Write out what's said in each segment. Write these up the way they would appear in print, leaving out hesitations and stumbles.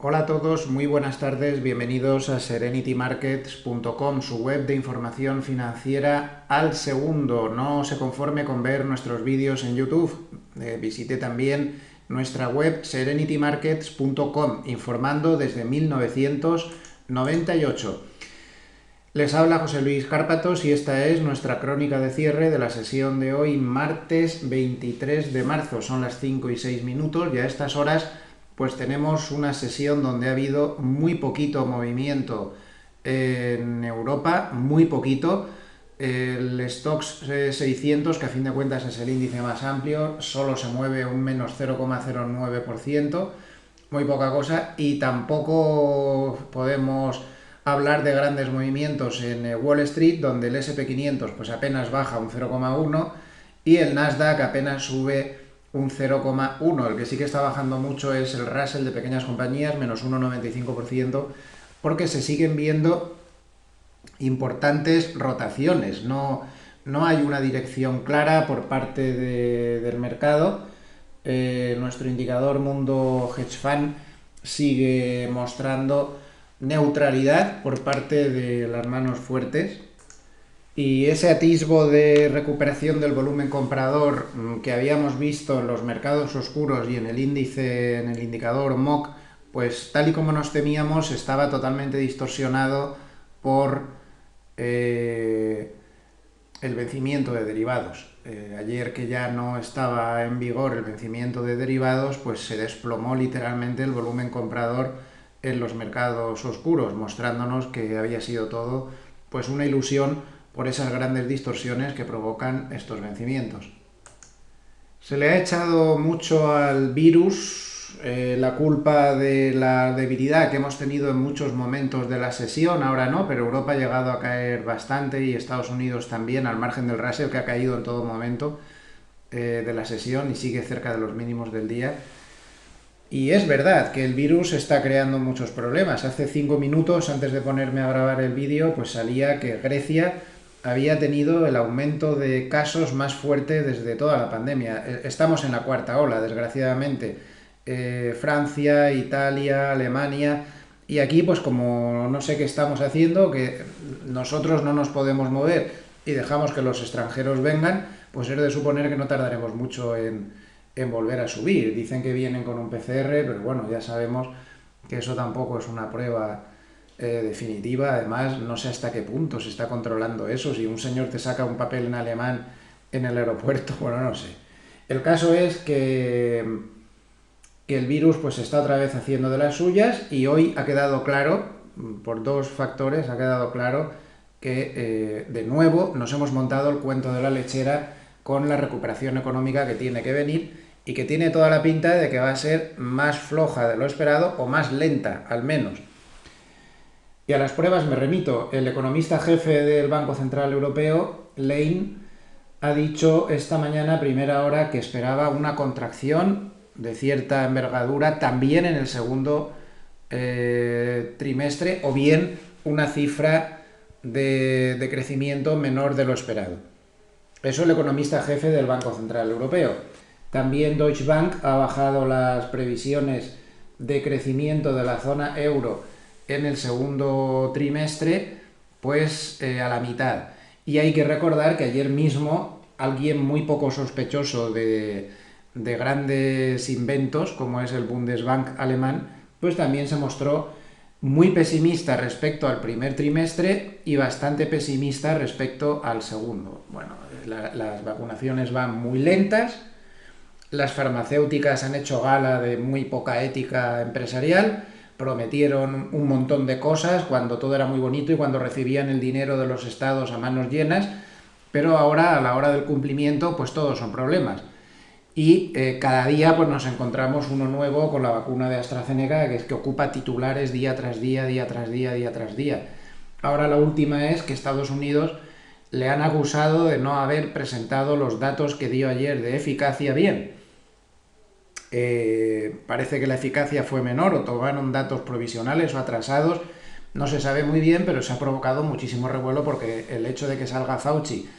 Hola a todos, muy buenas tardes, bienvenidos a serenitymarkets.com, su web de información financiera al segundo. No se conforme con ver nuestros vídeos en YouTube, visite también nuestra web serenitymarkets.com, informando desde 1998. Les habla José Luis Cárpatos y esta es nuestra crónica de cierre de la sesión de hoy, martes 23 de marzo. Son las 5 y 6 minutos y a estas horas pues tenemos una sesión donde ha habido muy poquito movimiento en Europa, muy poquito. El Stoxx 600, que a fin de cuentas es el índice más amplio, solo se mueve un menos 0,09%, muy poca cosa, y tampoco podemos hablar de grandes movimientos en Wall Street, donde el SP500 pues apenas baja un 0,1 y el Nasdaq apenas sube un 0,1. El que sí que está bajando mucho es el Russell de pequeñas compañías, menos 1,95%, porque se siguen viendo importantes rotaciones. No hay una dirección clara por parte del mercado. Nuestro indicador Mundo Hedge Fund sigue mostrando neutralidad por parte de las manos fuertes, y ese atisbo de recuperación del volumen comprador que habíamos visto en los mercados oscuros y en el índice, en el indicador MOC, pues tal y como nos temíamos, estaba totalmente distorsionado por el vencimiento de derivados. Ayer, que ya no estaba en vigor el vencimiento de derivados, pues se desplomó literalmente el volumen comprador en los mercados oscuros, mostrándonos que había sido todo pues una ilusión por esas grandes distorsiones que provocan estos vencimientos. Se le ha echado mucho al virus la culpa de la debilidad que hemos tenido en muchos momentos de la sesión. Ahora no, pero Europa ha llegado a caer bastante y Estados Unidos también, al margen del Russell, que ha caído en todo momento de la sesión y sigue cerca de los mínimos del día. Y es verdad que el virus está creando muchos problemas. Hace 5 minutos, antes de ponerme a grabar el vídeo, pues salía que Grecia había tenido el aumento de casos más fuerte desde toda la pandemia. Estamos en la cuarta ola, desgraciadamente. Francia, Italia, Alemania. Y aquí, pues como no sé qué estamos haciendo, que nosotros no nos podemos mover y dejamos que los extranjeros vengan, pues es de suponer que no tardaremos mucho en volver a subir. Dicen que vienen con un PCR, pero bueno, ya sabemos que eso tampoco es una prueba definitiva. Además, no sé hasta qué punto se está controlando eso. Si un señor te saca un papel en alemán en el aeropuerto, bueno, no sé. El caso es que el virus pues está otra vez haciendo de las suyas, y hoy ha quedado claro, por dos factores, ha quedado claro que de nuevo nos hemos montado el cuento de la lechera con la recuperación económica que tiene que venir y que tiene toda la pinta de que va a ser más floja de lo esperado, o más lenta al menos. Y a las pruebas me remito. El economista jefe del Banco Central Europeo, Lane, ha dicho esta mañana a primera hora que esperaba una contracción de cierta envergadura también en el segundo trimestre, o bien una cifra de crecimiento menor de lo esperado. Eso el economista jefe del Banco Central Europeo. También Deutsche Bank ha bajado las previsiones de crecimiento de la zona euro en el segundo trimestre, pues a la mitad. Y hay que recordar que ayer mismo alguien muy poco sospechoso de grandes inventos, como es el Bundesbank alemán, pues también se mostró muy pesimista respecto al primer trimestre y bastante pesimista respecto al segundo. Bueno, las vacunaciones van muy lentas, las farmacéuticas han hecho gala de muy poca ética empresarial, prometieron un montón de cosas cuando todo era muy bonito y cuando recibían el dinero de los estados a manos llenas, pero ahora a la hora del cumplimiento pues todos son problemas. Y cada día pues nos encontramos uno nuevo con la vacuna de AstraZeneca, que es que ocupa titulares día tras día, día tras día, día tras día. Ahora la última es que Estados Unidos le han acusado de no haber presentado los datos que dio ayer de eficacia bien. Parece que la eficacia fue menor, o tomaron datos provisionales o atrasados, no se sabe muy bien, pero se ha provocado muchísimo revuelo porque el hecho de que salga Fauci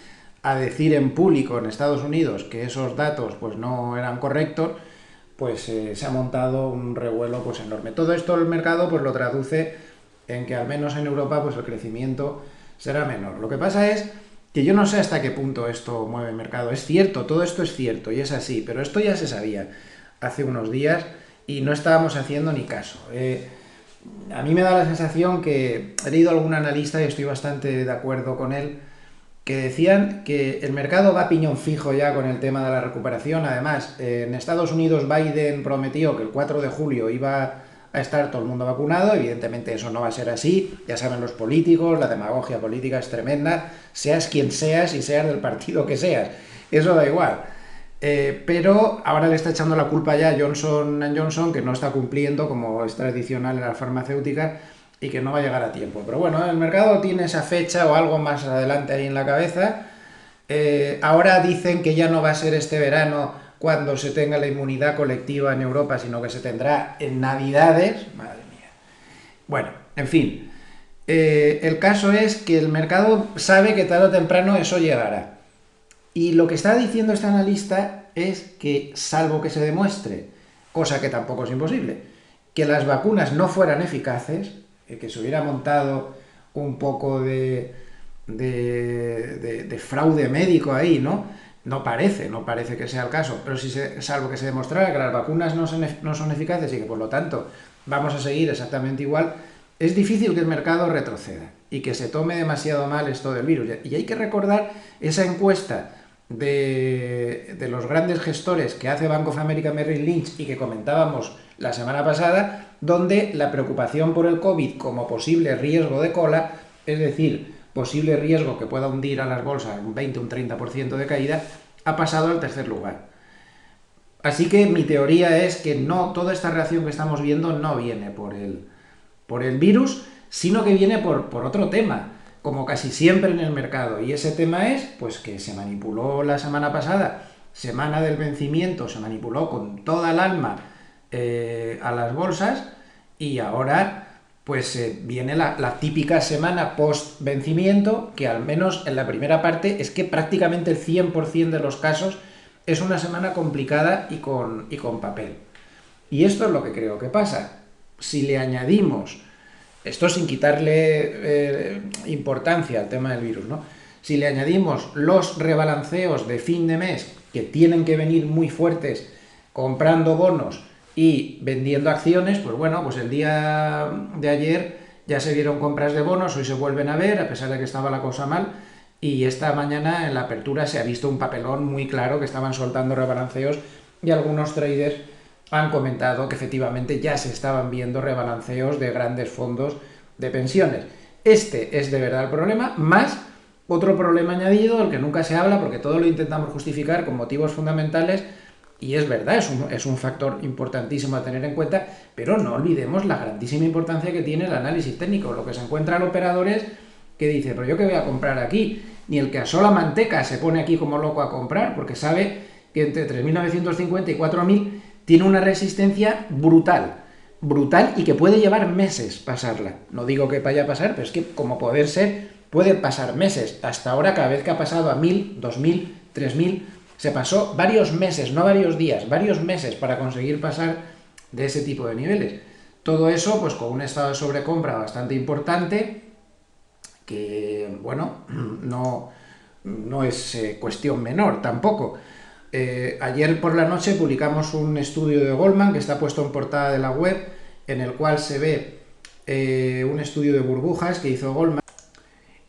a decir en público en Estados Unidos que esos datos pues no eran correctos, pues se ha montado un revuelo pues enorme. Todo esto el mercado pues lo traduce en que al menos en Europa pues el crecimiento será menor. Lo que pasa es que yo no sé hasta qué punto esto mueve el mercado. Es cierto, todo esto es cierto y es así, pero esto ya se sabía hace unos días y no estábamos haciendo ni caso. A mí me da la sensación que he leído a algún analista y estoy bastante de acuerdo con él, que decían que el mercado va a piñón fijo ya con el tema de la recuperación. Además, en Estados Unidos Biden prometió que el 4 de julio iba a estar todo el mundo vacunado. Evidentemente eso no va a ser así. Ya saben los políticos, la demagogia política es tremenda, seas quien seas y seas del partido que seas. Eso da igual. Pero ahora le está echando la culpa ya a Johnson Johnson, que no está cumpliendo como es tradicional en las farmacéuticas y que no va a llegar a tiempo. Pero bueno, el mercado tiene esa fecha o algo más adelante ahí en la cabeza. Ahora dicen que ya no va a ser este verano cuando se tenga la inmunidad colectiva en Europa, sino que se tendrá en Navidades. Madre mía. Bueno, en fin. El caso es que el mercado sabe que tarde o temprano eso llegará. Y lo que está diciendo este analista es que, salvo que se demuestre, cosa que tampoco es imposible, que las vacunas no fueran eficaces, que se hubiera montado un poco de fraude médico ahí, ¿no? No parece que sea el caso, pero si salvo que se demostrara que las vacunas no son eficaces y que por lo tanto vamos a seguir exactamente igual, es difícil que el mercado retroceda y que se tome demasiado mal esto del virus. Y hay que recordar esa encuesta de los grandes gestores que hace Bank of America Merrill Lynch y que comentábamos la semana pasada, donde la preocupación por el COVID como posible riesgo de cola, es decir, posible riesgo que pueda hundir a las bolsas un 20 o un 30% de caída, ha pasado al tercer lugar. Así que mi teoría es que no, toda esta reacción que estamos viendo no viene por el virus, sino que viene por otro tema, como casi siempre en el mercado. Y ese tema es pues que se manipuló la semana pasada, semana del vencimiento, se manipuló con toda el alma a las bolsas y ahora pues viene la típica semana post vencimiento, que al menos en la primera parte es que prácticamente el 100% de los casos es una semana complicada y con papel. Y esto es lo que creo que pasa. Si le añadimos, esto sin quitarle importancia al tema del virus, ¿no? Si le añadimos los rebalanceos de fin de mes, que tienen que venir muy fuertes, comprando bonos y vendiendo acciones, pues bueno, pues el día de ayer ya se vieron compras de bonos, hoy se vuelven a ver, a pesar de que estaba la cosa mal, y esta mañana en la apertura se ha visto un papelón muy claro que estaban soltando rebalanceos y algunos traders han comentado que efectivamente ya se estaban viendo rebalanceos de grandes fondos de pensiones. Este es de verdad el problema, más otro problema añadido, del que nunca se habla porque todo lo intentamos justificar con motivos fundamentales, y es verdad, es un factor importantísimo a tener en cuenta, pero no olvidemos la grandísima importancia que tiene el análisis técnico. Lo que se encuentra el operador es que dice, pero yo qué voy a comprar aquí, ni el que asola manteca se pone aquí como loco a comprar, porque sabe que entre 3.950 y 4.000 tiene una resistencia brutal, brutal, y que puede llevar meses pasarla. No digo que vaya a pasar, pero es que como poder ser, puede pasar meses. Hasta ahora, cada vez que ha pasado a 1.000, 2.000, 3.000, se pasó varios meses, no varios días, varios meses para conseguir pasar de ese tipo de niveles. Todo eso, pues con un estado de sobrecompra bastante importante, que, bueno, no es cuestión menor tampoco. Ayer por la noche publicamos un estudio de Goldman que está puesto en portada de la web, en el cual se ve un estudio de burbujas que hizo Goldman,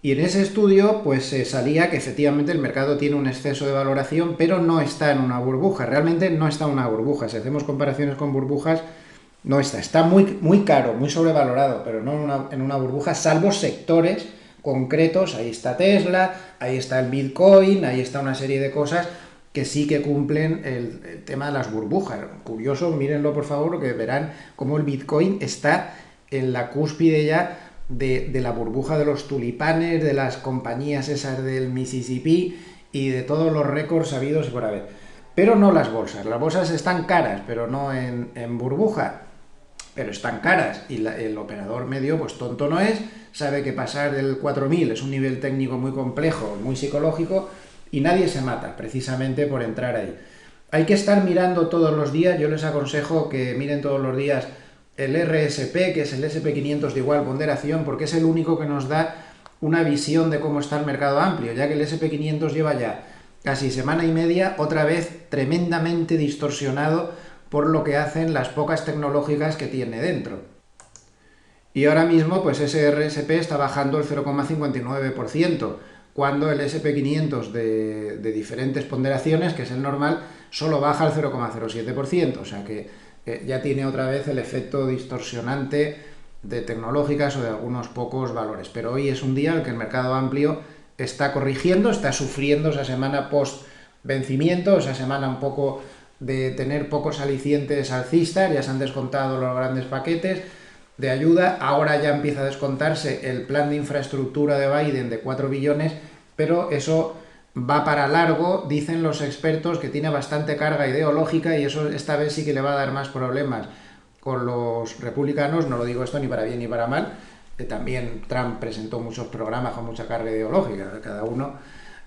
y en ese estudio pues salía que efectivamente el mercado tiene un exceso de valoración, pero no está en una burbuja, realmente no está en una burbuja. Si hacemos comparaciones con burbujas, no está muy, muy caro, muy sobrevalorado, pero no en una burbuja, salvo sectores concretos. Ahí está Tesla, ahí está el Bitcoin, ahí está una serie de cosas que sí que cumplen el tema de las burbujas. Curioso, mírenlo por favor, que verán cómo el Bitcoin está en la cúspide ya de la burbuja de los tulipanes, de las compañías esas del Mississippi y de todos los récords habidos y por haber. Pero no las bolsas están caras, pero no en burbuja, pero están caras, y el operador medio pues tonto no es, sabe que pasar del 4.000 es un nivel técnico muy complejo, muy psicológico, y nadie se mata precisamente por entrar ahí. Hay que estar mirando todos los días, yo les aconsejo que miren todos los días el RSP, que es el SP500 de igual ponderación, porque es el único que nos da una visión de cómo está el mercado amplio, ya que el SP500 lleva ya casi semana y media, otra vez tremendamente distorsionado por lo que hacen las pocas tecnológicas que tiene dentro. Y ahora mismo, pues ese RSP está bajando el 0,59%, cuando el SP500 de diferentes ponderaciones, que es el normal, solo baja el 0,07%, o sea que ya tiene otra vez el efecto distorsionante de tecnológicas o de algunos pocos valores. Pero hoy es un día en el que el mercado amplio está corrigiendo, está sufriendo esa semana post vencimiento, esa semana un poco de tener pocos alicientes alcistas, ya se han descontado los grandes paquetes de ayuda, ahora ya empieza a descontarse el plan de infraestructura de Biden de 4 billones, pero eso va para largo, dicen los expertos que tiene bastante carga ideológica y eso esta vez sí que le va a dar más problemas con los republicanos, no lo digo esto ni para bien ni para mal, también Trump presentó muchos programas con mucha carga ideológica, cada uno.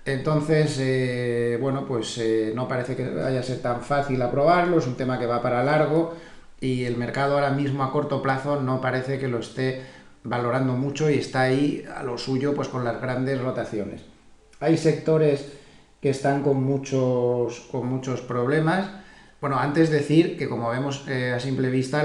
Entonces, bueno, pues no parece que vaya a ser tan fácil aprobarlo, es un tema que va para largo y el mercado ahora mismo a corto plazo no parece que lo esté valorando mucho y está ahí a lo suyo pues con las grandes rotaciones. Hay sectores que están con muchos problemas. Bueno, antes decir que como vemos a simple vista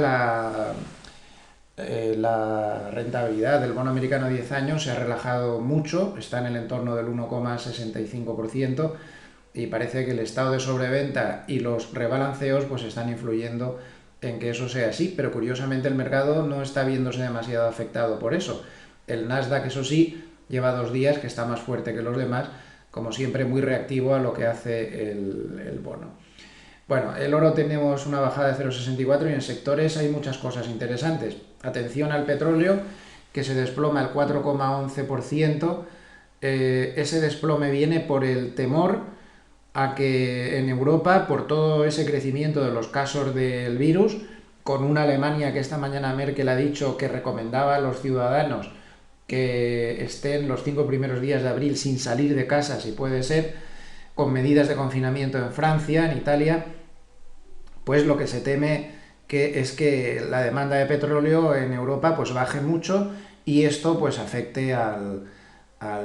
la rentabilidad del bono americano a 10 años se ha relajado mucho, está en el entorno del 1,65% y parece que el estado de sobreventa y los rebalanceos pues están influyendo en que eso sea así, pero curiosamente el mercado no está viéndose demasiado afectado por eso. El Nasdaq, eso sí, lleva 2 días que está más fuerte que los demás, como siempre muy reactivo a lo que hace el bono. Bueno, el oro tenemos una bajada de 0,64 y en sectores hay muchas cosas interesantes. Atención al petróleo, que se desploma el 4,11%. Ese desplome viene por el temor a que en Europa, por todo ese crecimiento de los casos del virus, con una Alemania que esta mañana Merkel ha dicho que recomendaba a los ciudadanos que estén los 5 primeros días de abril sin salir de casa, si puede ser, con medidas de confinamiento en Francia, en Italia, pues lo que se teme es que la demanda de petróleo en Europa pues baje mucho y esto pues afecte al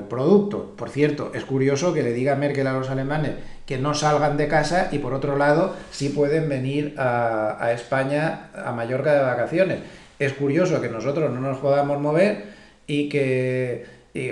producto. Por cierto, es curioso que le diga Merkel a los alemanes que no salgan de casa y por otro lado sí pueden venir a España, a Mallorca de vacaciones. Es curioso que nosotros no nos podamos mover y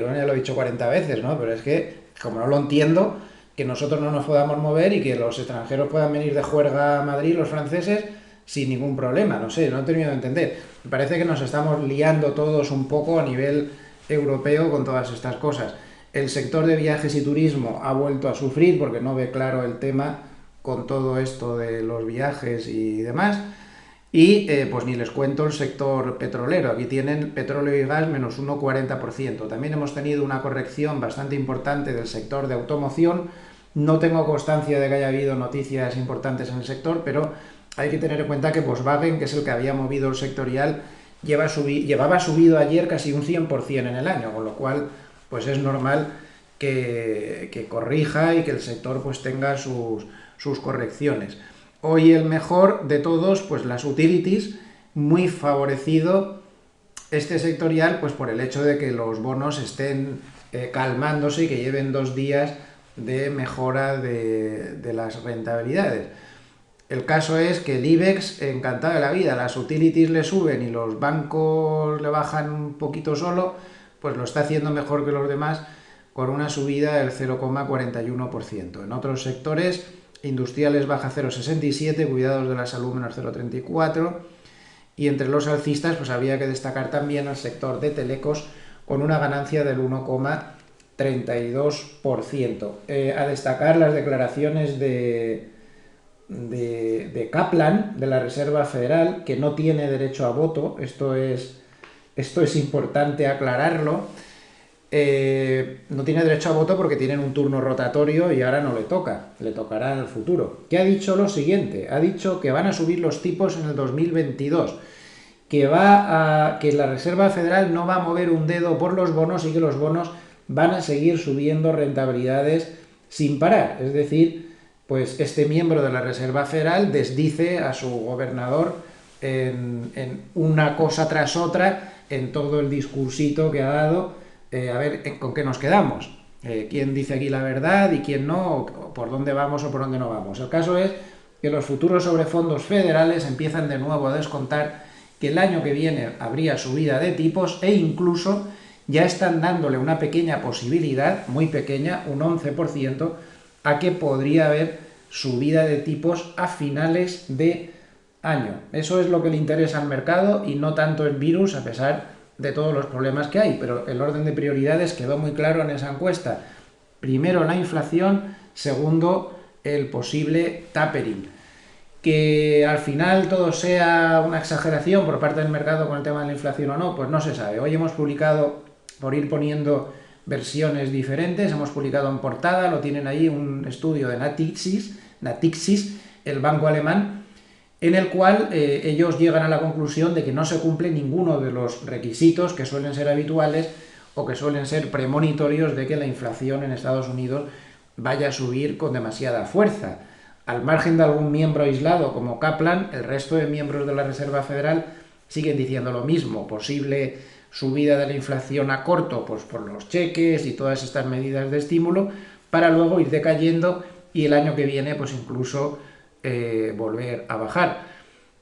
bueno, ya lo he dicho 40 veces, ¿no? Pero es que, como no lo entiendo, que nosotros no nos podamos mover y que los extranjeros puedan venir de juerga a Madrid, los franceses, sin ningún problema. No sé, no he terminado de entender. Me parece que nos estamos liando todos un poco a nivel europeo con todas estas cosas. El sector de viajes y turismo ha vuelto a sufrir porque no ve claro el tema con todo esto de los viajes y demás. Y pues ni les cuento el sector petrolero. Aquí tienen petróleo y gas menos 1,40%. También hemos tenido una corrección bastante importante del sector de automoción. No tengo constancia de que haya habido noticias importantes en el sector, pero hay que tener en cuenta que Volkswagen, que es el que había movido el sectorial, llevaba subido ayer casi un 100% en el año, con lo cual pues es normal que corrija y que el sector pues tenga sus correcciones. Hoy el mejor de todos, pues las utilities, muy favorecido este sectorial, pues por el hecho de que los bonos estén calmándose y que lleven 2 días de mejora de las rentabilidades. El caso es que el IBEX, encantado de la vida, las utilities le suben y los bancos le bajan un poquito solo, pues lo está haciendo mejor que los demás con una subida del 0,41%. En otros sectores, industriales baja 0,67, cuidados de la salud menos 0,34 y entre los alcistas pues había que destacar también al sector de telecos con una ganancia del 1,32%. A destacar las declaraciones de Kaplan, de la Reserva Federal, que no tiene derecho a voto, esto es importante aclararlo. No tiene derecho a voto porque tienen un turno rotatorio y ahora no le toca, le tocará en el futuro. ¿Qué ha dicho lo siguiente? Ha dicho que van a subir los tipos en el 2022, que la Reserva Federal no va a mover un dedo por los bonos y que los bonos van a seguir subiendo rentabilidades sin parar. Es decir, pues este miembro de la Reserva Federal desdice a su gobernador en una cosa tras otra, en todo el discursito que ha dado, a ver con qué nos quedamos, quién dice aquí la verdad y quién no, o por dónde vamos o por dónde no vamos. El caso es que los futuros sobre fondos federales empiezan de nuevo a descontar que el año que viene habría subida de tipos e incluso ya están dándole una pequeña posibilidad, muy pequeña, un 11%, a que podría haber subida de tipos a finales de año. Eso es lo que le interesa al mercado y no tanto el virus, a pesar de todos los problemas que hay, pero el orden de prioridades quedó muy claro en esa encuesta. Primero la inflación, segundo el posible tapering. Que al final todo sea una exageración por parte del mercado con el tema de la inflación o no, pues no se sabe. Hoy hemos publicado, por ir poniendo versiones diferentes, hemos publicado en portada, lo tienen ahí, un estudio de Natixis, el banco alemán, en el cual ellos llegan a la conclusión de que no se cumple ninguno de los requisitos que suelen ser habituales o que suelen ser premonitorios de que la inflación en Estados Unidos vaya a subir con demasiada fuerza. Al margen de algún miembro aislado como Kaplan, el resto de miembros de la Reserva Federal siguen diciendo lo mismo, posible subida de la inflación a corto, pues por los cheques y todas estas medidas de estímulo, para luego ir decayendo y el año que viene pues incluso volver a bajar.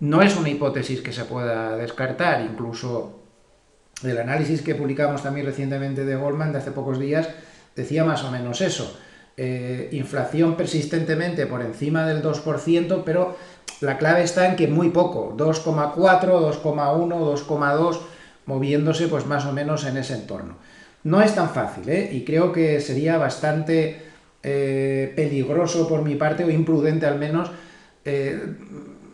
No es una hipótesis que se pueda descartar, incluso el análisis que publicamos también recientemente de Goldman de hace pocos días decía más o menos eso. Inflación persistentemente por encima del 2%, pero la clave está en que muy poco, 2,4, 2,1, 2,2, moviéndose pues más o menos en ese entorno. No es tan fácil, y creo que sería bastante peligroso por mi parte, o imprudente al menos,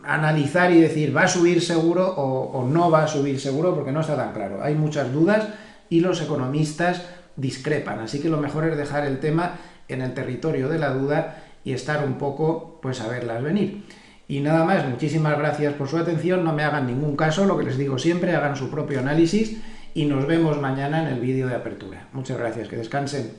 analizar y decir va a subir seguro o no va a subir seguro, porque no está tan claro. Hay muchas dudas y los economistas discrepan, así que lo mejor es dejar el tema en el territorio de la duda y estar un poco, pues a verlas venir. Y nada más, muchísimas gracias por su atención, no me hagan ningún caso, lo que les digo siempre, hagan su propio análisis y nos vemos mañana en el vídeo de apertura. Muchas gracias, que descansen.